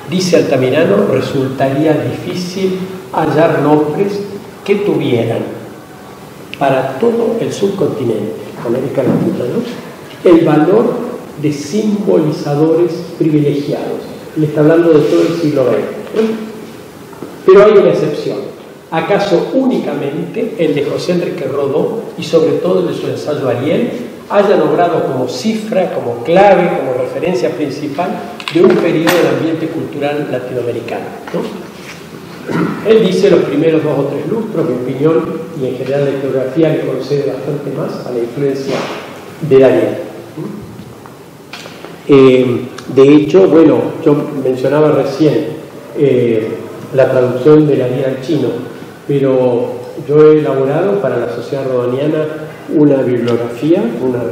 Dice Altamirano: resultaría difícil hallar nombres que tuvieran para todo el subcontinente, América Latina, ¿no?, el valor de simbolizadores privilegiados. Le está hablando de todo el siglo XX. Pero hay una excepción. ¿Acaso únicamente el de José Enrique Rodó y sobre todo el de su ensayo Ariel haya logrado como cifra, como clave, como referencia principal de un periodo del ambiente cultural latinoamericano, ¿no? Él dice los primeros 2 o 3 lustros, mi opinión, y en general la historiografía le concede bastante más a la influencia de Ariel. De hecho, bueno, yo mencionaba recién la traducción de Ariel al chino, pero yo he elaborado para la Sociedad Rodoniana una bibliografía, una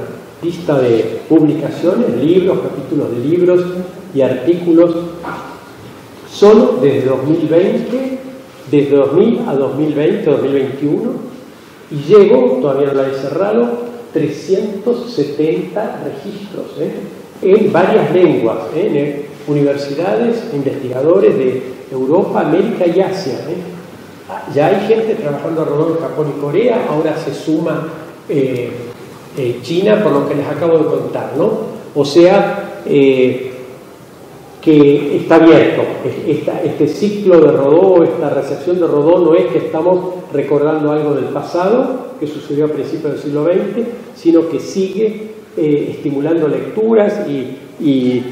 lista de publicaciones, libros, capítulos de libros y artículos, solo desde 2020, desde 2000 a 2020, 2021, y llego, todavía no la he cerrado, 370 registros, en varias lenguas, en universidades, investigadores de Europa, América y Asia. Ya hay gente trabajando alrededor de Japón y Corea, ahora se suma China, por lo que les acabo de contar, ¿no? O sea, que está abierto. Este ciclo de Rodó, esta recepción de Rodó, no es que estamos recordando algo del pasado que sucedió a principios del siglo XX, sino que sigue estimulando lecturas y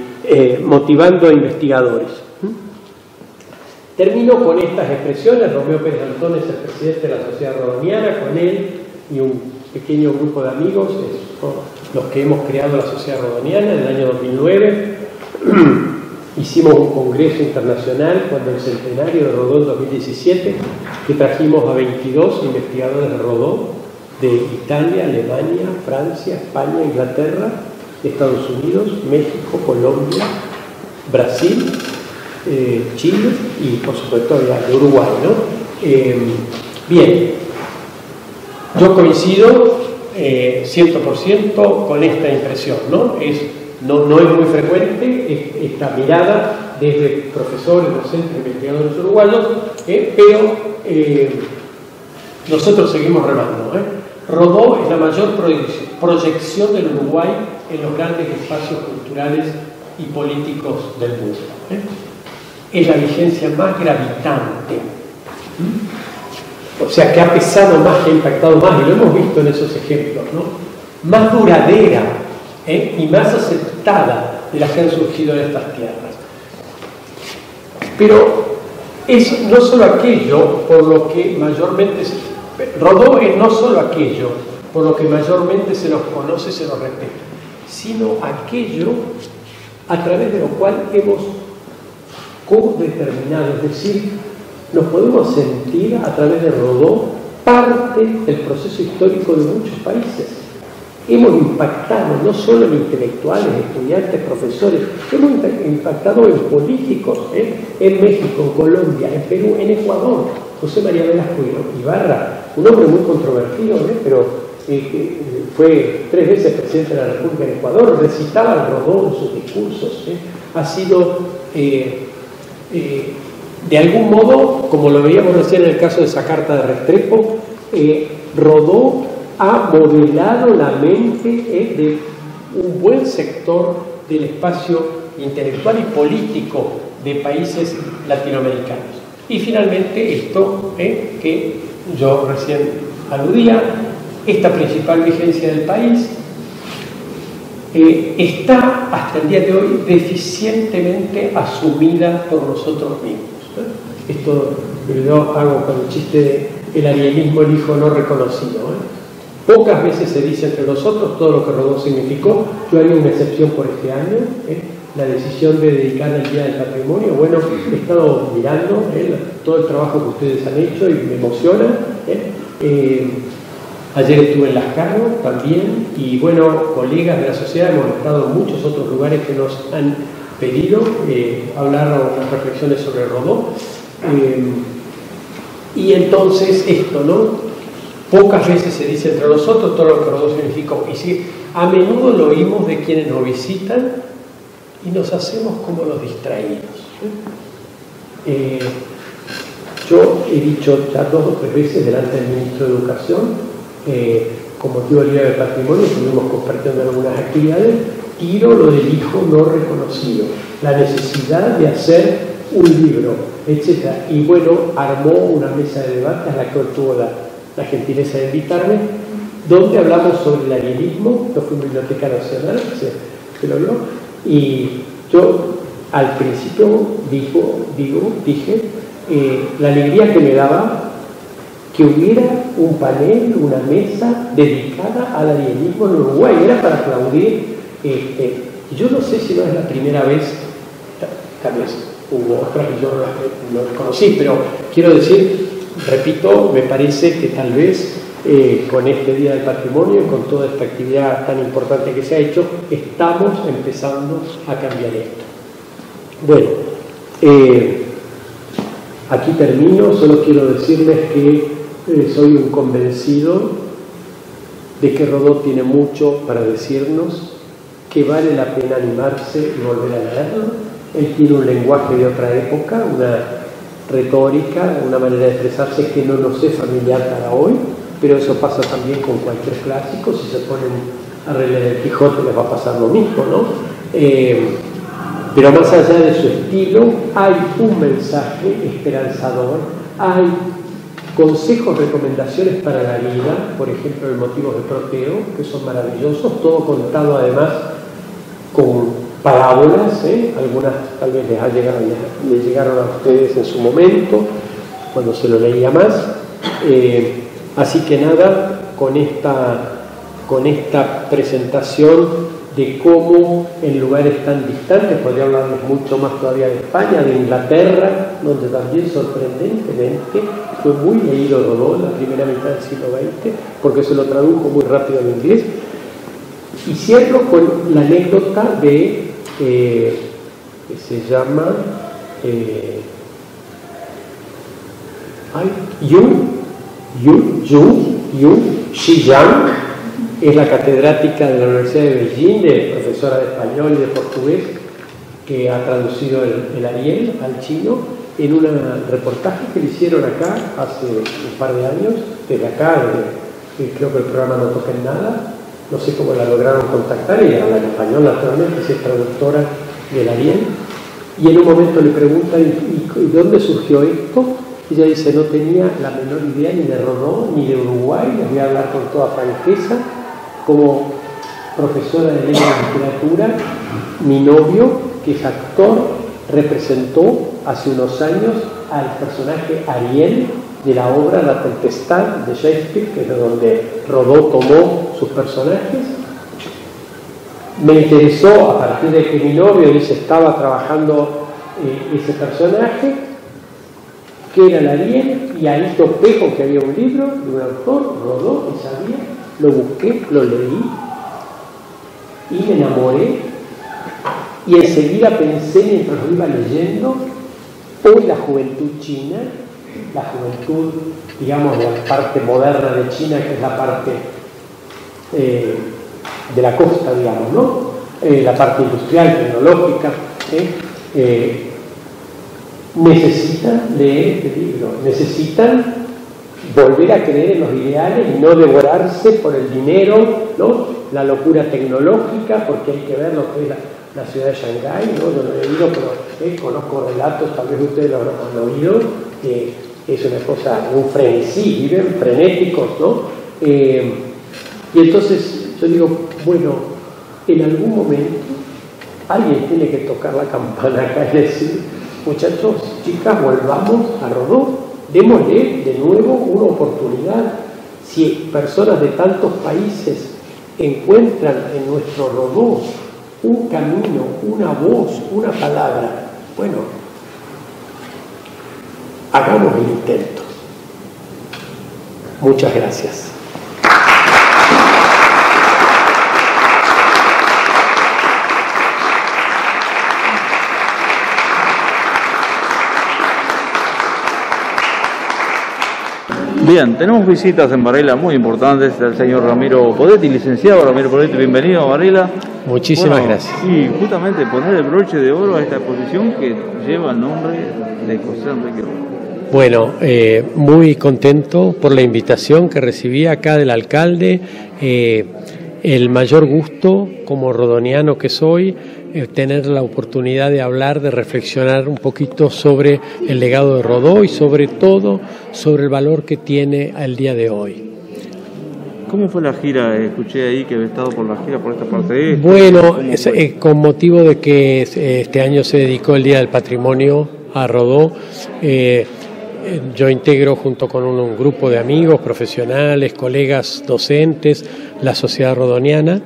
motivando a investigadores. Termino con estas expresiones. Romeo Pérez Antón es el presidente de la Sociedad Rodoniana, con él y un pequeño grupo de amigos, los que hemos creado la Sociedad Rodoniana en el año 2009. Hicimos un congreso internacional cuando el centenario de Rodó en 2017, que trajimos a 22 investigadores de Rodó de Italia, Alemania, Francia, España, Inglaterra, Estados Unidos, México, Colombia, Brasil, Chile y por supuesto de Uruguay, ¿no? Bien, yo coincido 100% con esta impresión, ¿no? No es muy frecuente esta mirada desde profesores, docentes, investigadores uruguayos, pero nosotros seguimos remando. Rodó es la mayor proyección del Uruguay en los grandes espacios culturales y políticos del mundo. Es la vigencia más gravitante. O sea, que ha pesado más, que ha impactado más, y lo hemos visto en esos ejemplos, ¿no? Más duradera y más aceptada de las que han surgido en estas tierras. Pero es no solo aquello por lo que mayormente Rodó es no solo aquello por lo que mayormente se nos conoce, se nos respeta, sino aquello a través de lo cual hemos codeterminado, es decir, nos podemos sentir a través de Rodó parte del proceso histórico de muchos países. Hemos impactado no solo en intelectuales, estudiantes, profesores, hemos impactado en políticos, en México, en Colombia, en Perú, en Ecuador. José María Velasco Ibarra, un hombre muy controvertido, pero fue 3 veces presidente de la República de Ecuador, recitaba el Rodó en sus discursos. Ha sido, de algún modo, como lo veíamos recién en el caso de esa carta de Restrepo, Rodó ha modelado la mente de un buen sector del espacio intelectual y político de países latinoamericanos. Y finalmente esto que yo recién aludía, esta principal vigencia del país está hasta el día de hoy deficientemente asumida por nosotros mismos. Esto yo hago con el chiste del arielismo, el hijo no reconocido. Pocas veces se dice entre nosotros todo lo que Rodó significó. Yo haría una excepción por este año, la decisión de dedicar el Día del Patrimonio. Bueno, he estado mirando todo el trabajo que ustedes han hecho y me emociona. Ayer estuve en Las Carros también, y bueno, colegas de la sociedad, hemos estado en muchos otros lugares que nos han pedido hablar o unas reflexiones sobre Rodó. Y entonces esto, ¿no? Pocas veces se dice entre nosotros todo lo que Rodó significó, y sí, a menudo lo oímos de quienes nos visitan y nos hacemos como los distraídos. Yo he dicho ya 2 o 3 veces delante del Ministro de Educación, con motivo del Día del Patrimonio, estuvimos compartiendo algunas actividades, tiro lo del hijo no reconocido, la necesidad de hacer un libro, etc. Y bueno, armó una mesa de debate a la que tuvo la gentileza de invitarme, donde hablamos sobre el arielismo. Yo fui Biblioteca Nacional, se lo vio, y yo al principio dije la alegría que me daba que hubiera un panel, una mesa dedicada al arielismo en Uruguay. Era para aplaudir. Yo no sé si no es la primera vez, tal vez hubo otras que yo no las conocí, pero quiero decir, repito, me parece que tal vez con este Día del Patrimonio y con toda esta actividad tan importante que se ha hecho, estamos empezando a cambiar esto. Bueno, aquí termino. Solo quiero decirles que soy un convencido de que Rodó tiene mucho para decirnos, que vale la pena animarse y volver a leerlo. Él tiene un lenguaje de otra época, una retórica, una manera de expresarse que no nos es familiar para hoy, pero eso pasa también con cualquier clásico. Si se ponen a releer el Quijote les va a pasar lo mismo, ¿no? Pero más allá de su estilo, hay un mensaje esperanzador, hay consejos, recomendaciones para la vida, por ejemplo, el Motivos de Proteo, que son maravillosos, todo contado además con parábolas, algunas tal vez les llegaron a ustedes en su momento, cuando se lo leía más. Así que nada, con esta presentación de cómo en lugares tan distantes, podría hablarles mucho más todavía de España, de Inglaterra, donde también sorprendentemente fue muy leído Rodó en la primera mitad del siglo XX, porque se lo tradujo muy rápido en inglés. Y cierro con la anécdota de que se llama Yu Xiyang, es la catedrática de la Universidad de Beijing, profesora de español y de portugués, que ha traducido el Ariel al chino en un reportaje que le hicieron acá hace un par de años, desde acá, creo que el programa No Toca en Nada, no sé cómo la lograron contactar, ella habla en español naturalmente, es traductora del Ariel, y en un momento le preguntan, ¿y de dónde surgió esto? Y ella dice, no tenía la menor idea ni de Rodó ni de Uruguay, les voy a hablar con toda franqueza, como profesora de lengua y literatura, mi novio, que es actor, representó hace unos años al personaje Ariel de la obra La Tempestad de Shakespeare, que es de donde Rodó tomó sus personajes. Me interesó a partir de que mi novio dice estaba trabajando ese personaje, que era el Ariel, y ahí topé con que había un libro de un autor, Rodó, y sabía, lo busqué, lo leí, y me enamoré, y enseguida pensé mientras lo iba leyendo, hoy la juventud china, la juventud, digamos, de la parte moderna de China, que es la parte de la costa, digamos, ¿no? La parte industrial, tecnológica, necesitan leer este libro, necesitan volver a creer en los ideales y no devorarse por el dinero, ¿no? La locura tecnológica, porque hay que ver lo que es la ciudad de Shanghái, ¿no? Yo no he oído, pero conozco relatos, tal vez ustedes lo han oído, que es una cosa, un frenesí, viven frenéticos, ¿no? Y entonces yo digo, bueno, en algún momento alguien tiene que tocar la campana acá y decir, muchachos, chicas, volvamos a Rodó, démosle de nuevo una oportunidad. Si personas de tantos países encuentran en nuestro Rodó un camino, una voz, una palabra, bueno, hagamos el intento. Muchas gracias. Bien, tenemos visitas en Varela muy importantes del señor Ramiro Podetti, licenciado Ramiro Podetti, bienvenido a Varela. Muchísimas gracias. Y justamente poner el broche de oro a esta exposición que lleva el nombre de José Enrique Rodó. Bueno, muy contento por la invitación que recibí acá del alcalde, el mayor gusto como rodoniano que soy, tener la oportunidad de hablar, de reflexionar un poquito sobre el legado de Rodó y sobre todo sobre el valor que tiene al día de hoy. ¿Cómo fue la gira? Escuché ahí que había estado por la gira por esta parte de esto. Bueno, con motivo de que este año se dedicó el Día del Patrimonio a Rodó, yo integro junto con un grupo de amigos, profesionales, colegas docentes, la Sociedad Rodoniana,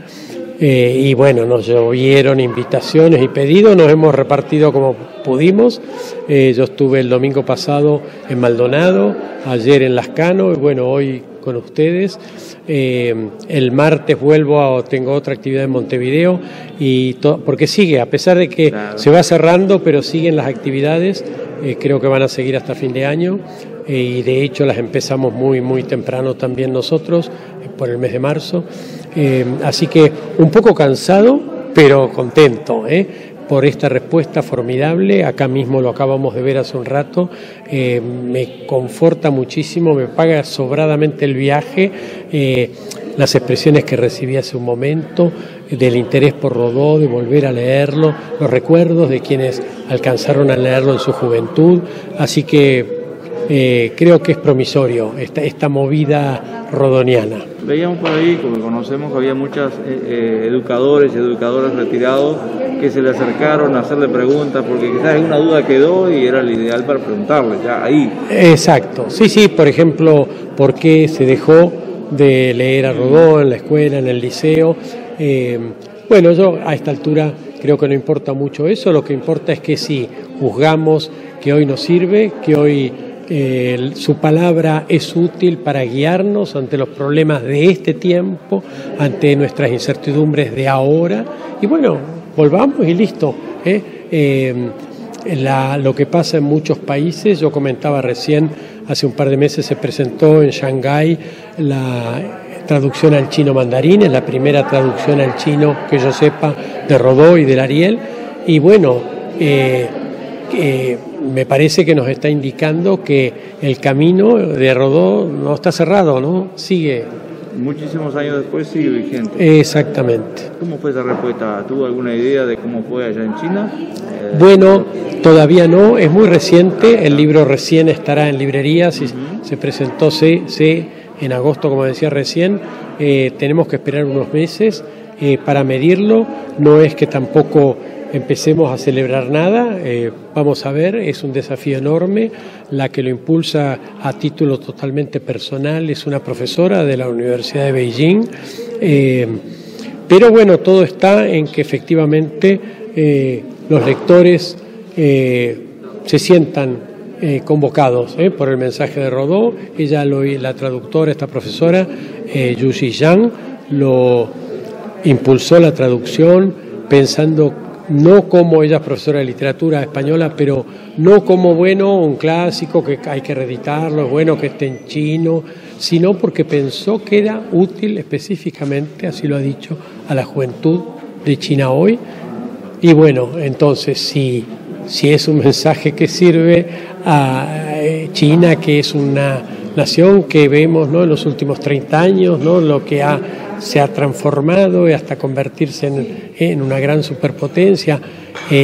y bueno, nos llovieron invitaciones y pedidos, nos hemos repartido como pudimos. Yo estuve el domingo pasado en Maldonado, ayer en Lascano, y bueno, hoy con ustedes. El martes tengo otra actividad en Montevideo, porque sigue, a pesar de que se va cerrando, pero siguen las actividades, creo que van a seguir hasta fin de año, y de hecho las empezamos muy, muy temprano también nosotros, por el mes de marzo. Así que un poco cansado, pero contento, por esta respuesta formidable. Acá mismo lo acabamos de ver hace un rato, me conforta muchísimo, me paga sobradamente el viaje, las expresiones que recibí hace un momento, del interés por Rodó, de volver a leerlo, los recuerdos de quienes alcanzaron a leerlo en su juventud, así que creo que es promisorio esta movida rodoniana. Veíamos por ahí, como conocemos, que había muchos educadores y educadoras retirados que se le acercaron a hacerle preguntas, porque quizás alguna duda quedó y era el ideal para preguntarle, ya ahí. Exacto, sí, por ejemplo, ¿por qué se dejó de leer a Rodó en la escuela, en el liceo? Bueno, yo a esta altura creo que no importa mucho eso, lo que importa es que si juzgamos que hoy nos sirve, que hoy su palabra es útil para guiarnos ante los problemas de este tiempo, ante nuestras incertidumbres de ahora, y bueno, volvamos y listo. lo que pasa en muchos países. Yo comentaba recién, hace un par de meses se presentó en Shanghái la traducción al chino mandarín, es la primera traducción al chino que yo sepa de Rodó y del Ariel, y bueno, me parece que nos está indicando que el camino de Rodó no está cerrado, ¿no? Sigue. Muchísimos años después sigue vigente. Exactamente. ¿Cómo fue esa respuesta? ¿Tuvo alguna idea de cómo fue allá en China? Bueno, todavía no, es muy reciente, el libro recién estará en librerías, se presentó en agosto, como decía recién, tenemos que esperar unos meses para medirlo, no es que tampoco empecemos a celebrar nada, vamos a ver, es un desafío enorme. La que lo impulsa a título totalmente personal es una profesora de la Universidad de Beijing, pero bueno, todo está en que efectivamente los lectores se sientan convocados por el mensaje de Rodó. Ella, la traductora, esta profesora, Yu Zhiyang, lo impulsó la traducción pensando no como ella es profesora de literatura española, pero no como, bueno, un clásico que hay que reeditarlo, es bueno que esté en chino, sino porque pensó que era útil específicamente, así lo ha dicho, a la juventud de China hoy. Y bueno, entonces si es un mensaje que sirve a China, que es una nación que vemos, ¿no?, en los últimos 30 años, ¿no?, lo que se ha transformado hasta convertirse en una gran superpotencia,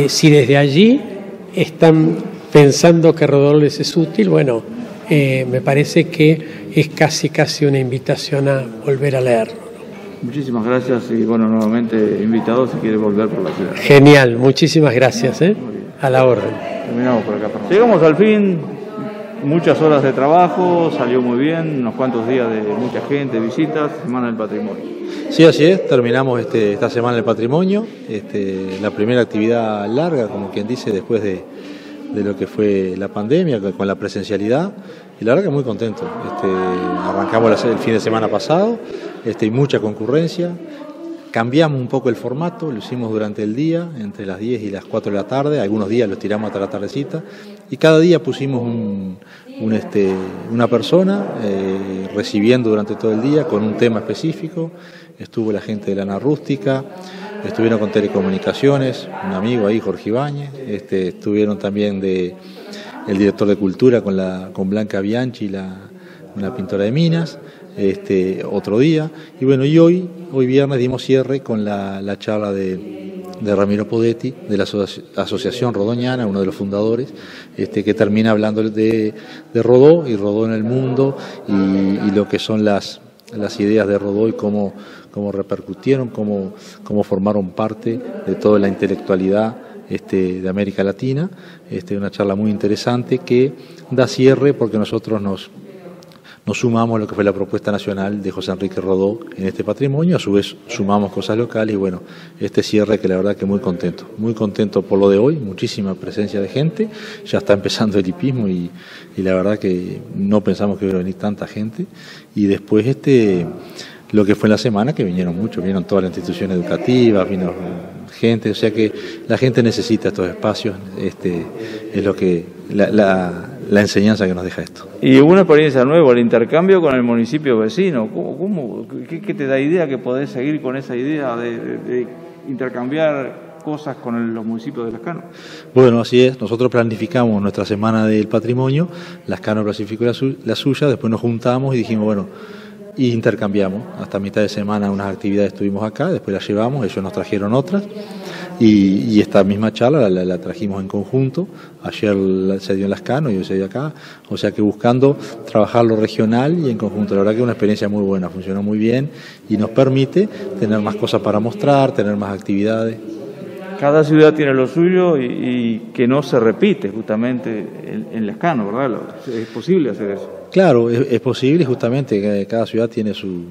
si desde allí están pensando que Rodó les es útil, bueno, me parece que es casi una invitación a volver a leerlo. Muchísimas gracias y bueno, nuevamente invitado si quiere volver por la ciudad. Genial, muchísimas gracias, a la orden. Terminamos por acá. Llegamos al fin, muchas horas de trabajo, salió muy bien, unos cuantos días de mucha gente, visitas, Semana del Patrimonio. Sí, así es, terminamos esta Semana del Patrimonio, la primera actividad larga, como quien dice, después de lo que fue la pandemia, con la presencialidad, y la verdad que muy contento. Arrancamos el fin de semana pasado, y mucha concurrencia, cambiamos un poco el formato, lo hicimos durante el día, entre las 10 y las 4 de la tarde, algunos días lo tiramos hasta la tardecita, y cada día pusimos una persona recibiendo durante todo el día con un tema específico. Estuvo la gente de Lana Rústica, estuvieron con Telecomunicaciones, un amigo ahí, Jorge Ibáñez, estuvieron también el director de Cultura con Blanca Bianchi, una pintora de minas, otro día, y bueno, y hoy viernes dimos cierre con la charla de Ramiro Podetti, de la Asociación Rodoñana, uno de los fundadores, que termina hablando de Rodó y Rodó en el mundo y lo que son las ideas de Rodó y cómo repercutieron, cómo formaron parte de toda la intelectualidad de América Latina. Una charla muy interesante que da cierre porque nosotros nos sumamos a lo que fue la propuesta nacional de José Enrique Rodó en este patrimonio, a su vez sumamos cosas locales y bueno, cierre que la verdad que muy contento por lo de hoy, muchísima presencia de gente, ya está empezando el hipismo y la verdad que no pensamos que iba a venir tanta gente y después lo que fue en la semana que vinieron todas las instituciones educativas, vino gente, o sea que la gente necesita estos espacios, es lo que la enseñanza que nos deja esto. Y una experiencia nueva, el intercambio con el municipio vecino, ¿qué te da idea que podés seguir con esa idea de intercambiar cosas con los municipios de Lascano? Bueno, así es, nosotros planificamos nuestra Semana del Patrimonio, Lascano planificó la suya, después nos juntamos y dijimos, bueno, y intercambiamos, hasta mitad de semana unas actividades estuvimos acá, después las llevamos, ellos nos trajeron otras y esta misma charla la trajimos en conjunto, ayer se dio en Lascano y hoy se dio acá, o sea que buscando trabajar lo regional y en conjunto, la verdad que es una experiencia muy buena, funcionó muy bien y nos permite tener más cosas para mostrar, tener más actividades. Cada ciudad tiene lo suyo y que no se repite justamente en Lascano, ¿verdad? ¿Es posible hacer eso? Claro, es posible, justamente que cada ciudad tiene su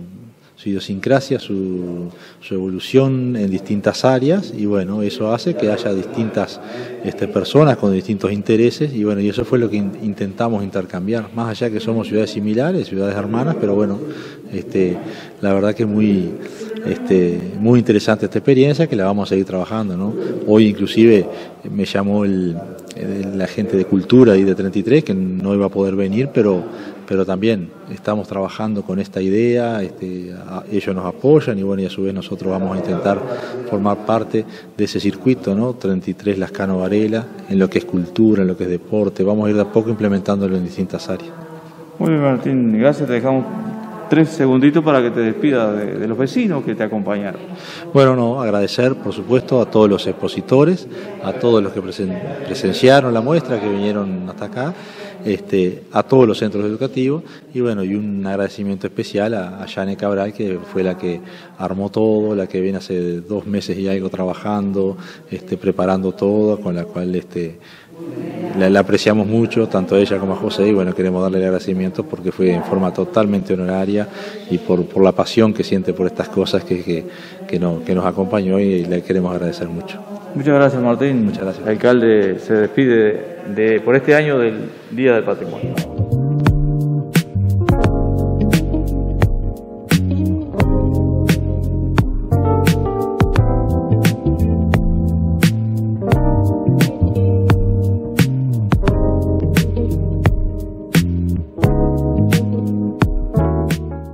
idiosincrasia, su evolución en distintas áreas y bueno, eso hace que haya distintas personas con distintos intereses y bueno, y eso fue lo que intentamos intercambiar, más allá que somos ciudades similares, ciudades hermanas, pero bueno, la verdad que es muy interesante esta experiencia que la vamos a seguir trabajando, ¿no? Hoy inclusive me llamó el la gente de cultura y de 33 que no iba a poder venir, pero también estamos trabajando con esta idea, ellos nos apoyan y bueno, y a su vez nosotros vamos a intentar formar parte de ese circuito, ¿no? 33 Lascano Varela, en lo que es cultura, en lo que es deporte, vamos a ir de a poco implementándolo en distintas áreas. Muy bien, Martín, gracias, te dejamos 3 segunditos para que te despidas de los vecinos que te acompañaron. Bueno, no, agradecer por supuesto a todos los expositores, a todos los que presenciaron la muestra, que vinieron hasta acá, a todos los centros educativos y bueno, y un agradecimiento especial a Yane Cabral, que fue la que armó todo, la que viene hace 2 meses y algo trabajando, preparando todo, con la cual la apreciamos mucho, tanto a ella como a José, y bueno, queremos darle el agradecimiento porque fue en forma totalmente honoraria y por la pasión que siente por estas cosas que nos acompañó y le queremos agradecer mucho. Muchas gracias, Martín. Muchas gracias. El alcalde se despide por este año del Día del Patrimonio.